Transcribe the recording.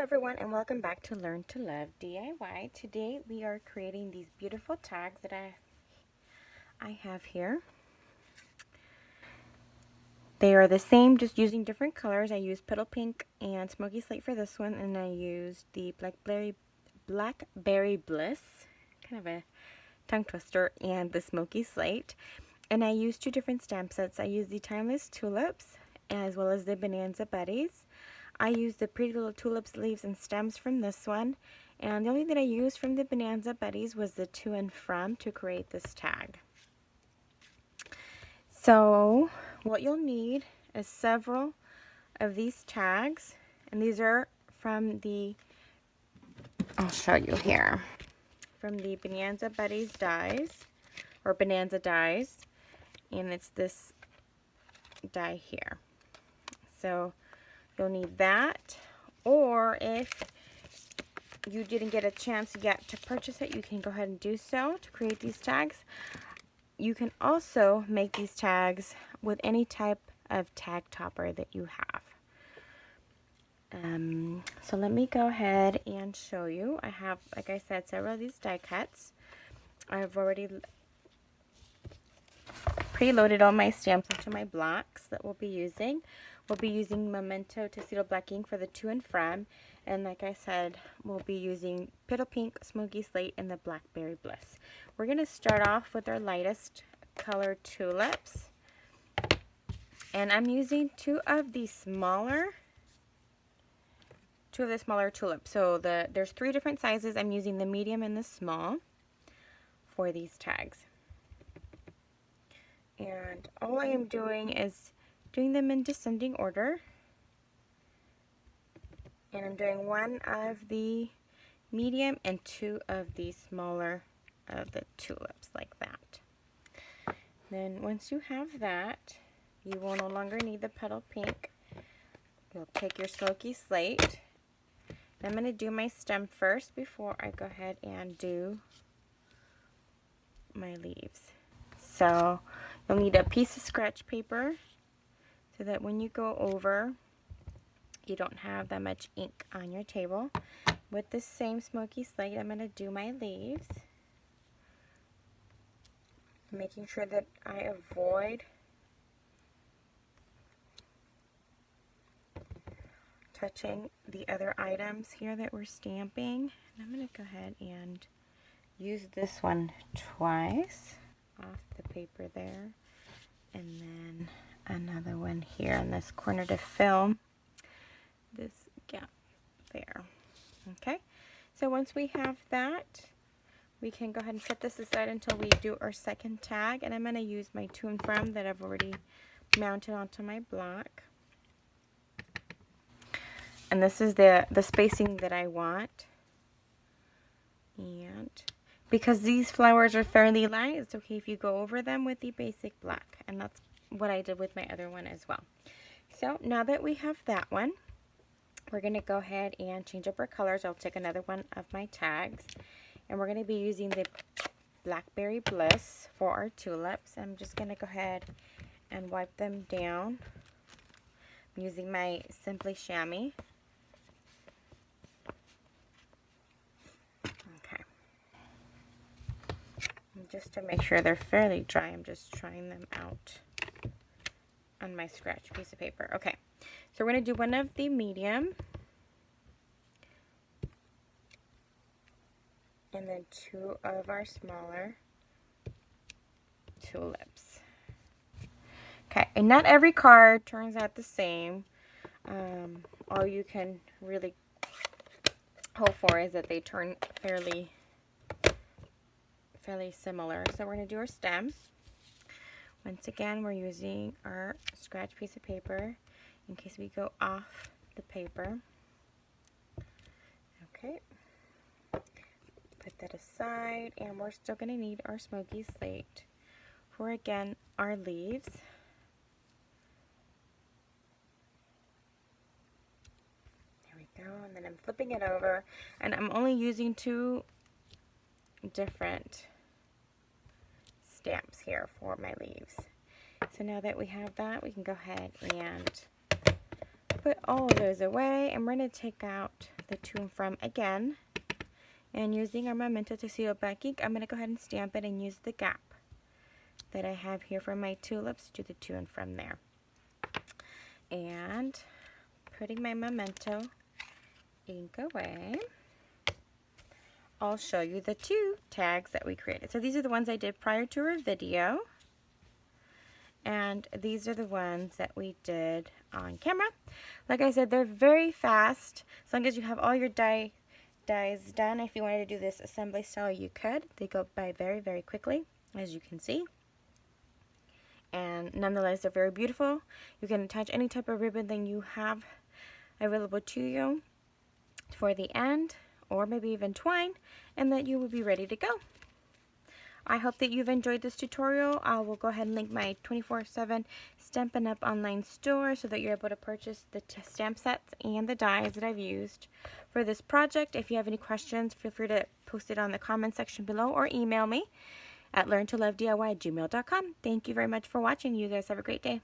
everyone, and welcome back to Learn to Love DIY. Today we are creating these beautiful tags that I have here. They are the same, just using different colors. I used Petal Pink and Smoky Slate for this one, and I used the Blackberry Bliss, kind of a tongue twister, and the Smoky Slate. And I used two different stamp sets. I used the Timeless Tulips as well as the Bonanza Buddies. I used the Pretty Little Tulips leaves and stems from this one, and the only thing that I used from the Bonanza Buddies was the to and from to create this tag. So what you'll need is several of these tags, and these are from the, I'll show you here, from the Bonanza Buddies dies, or Bonanza dies, and it's this die here. So you'll need that, or if you didn't get a chance yet to purchase it, you can go ahead and do so to create these tags. You can also make these tags with any type of tag topper that you have. So let me go ahead and show you. I have, like I said, several of these die cuts. I've already preloaded all my stamps into my blocks that we'll be using. We'll be using Memento Tuxedo Black ink for the to and from, and like I said, we'll be using Petal Pink, Smoky Slate, and the Blackberry Bliss. We're going to start off with our lightest color tulips, and I'm using two of the smaller tulips. So there's three different sizes. I'm using the medium and the small for these tags. And all I am doing is doing them in descending order. And I'm doing one of the medium and two of the smaller of the tulips, like that. Then once you have that, you will no longer need the Petal Pink. You'll take your Smoky Slate. I'm going to do my stem first before I go ahead and do my leaves. So you'll need a piece of scratch paper so that when you go over, you don't have that much ink on your table. With this same Smoky Slate, I'm going to do my leaves, making sure that I avoid touching the other items here that we're stamping. And I'm going to go ahead and use this one twice off the paper there, and then another one here in this corner to fill this gap there. Okay, so once we have that, we can go ahead and set this aside until we do our second tag, and I'm going to use my to and from that I've already mounted onto my block. And this is the spacing that I want. And because these flowers are fairly light, it's okay if you go over them with the basic black. And that's what I did with my other one as well. So now that we have that one, we're going to go ahead and change up our colors. I'll take another one of my tags. And we're going to be using the Blackberry Bliss for our tulips. I'm just going to go ahead and wipe them down. I'm using my Simply Chamois. Just to make sure they're fairly dry, I'm just trying them out on my scratch piece of paper. Okay, so we're going to do one of the medium, and then two of our smaller tulips. Okay, and not every card turns out the same. All you can really hope for is that they turn fairly similar. So we're going to do our stem. Once again, we're using our scratch piece of paper in case we go off the paper. Okay, put that aside, and we're still going to need our Smoky Slate for, again, our leaves. There we go, and then I'm flipping it over, and I'm only using two different stamps here for my leaves. So now that we have that, we can go ahead and put all of those away, and we're going to take out the to and from again. And using our Memento to seal back ink, I'm going to go ahead and stamp it and use the gap that I have here for my tulips to the to and from there. And putting my Memento ink away, I'll show you the 2 tags that we created. So these are the ones I did prior to our video. And these are the ones that we did on camera. Like I said, they're very fast. As long as you have all your dies done, if you wanted to do this assembly style, you could. They go by very, very quickly, as you can see. And nonetheless, they're very beautiful. You can attach any type of ribbon that you have available to you for the end, or maybe even twine, and that you will be ready to go. I hope that you've enjoyed this tutorial. I will go ahead and link my 24/7 Stampin' Up! Online store so that you're able to purchase the stamp sets and the dies that I've used for this project. If you have any questions, feel free to post it on the comment section below or email me at learntolovedIY@gmail.com. Thank you very much for watching. You guys have a great day.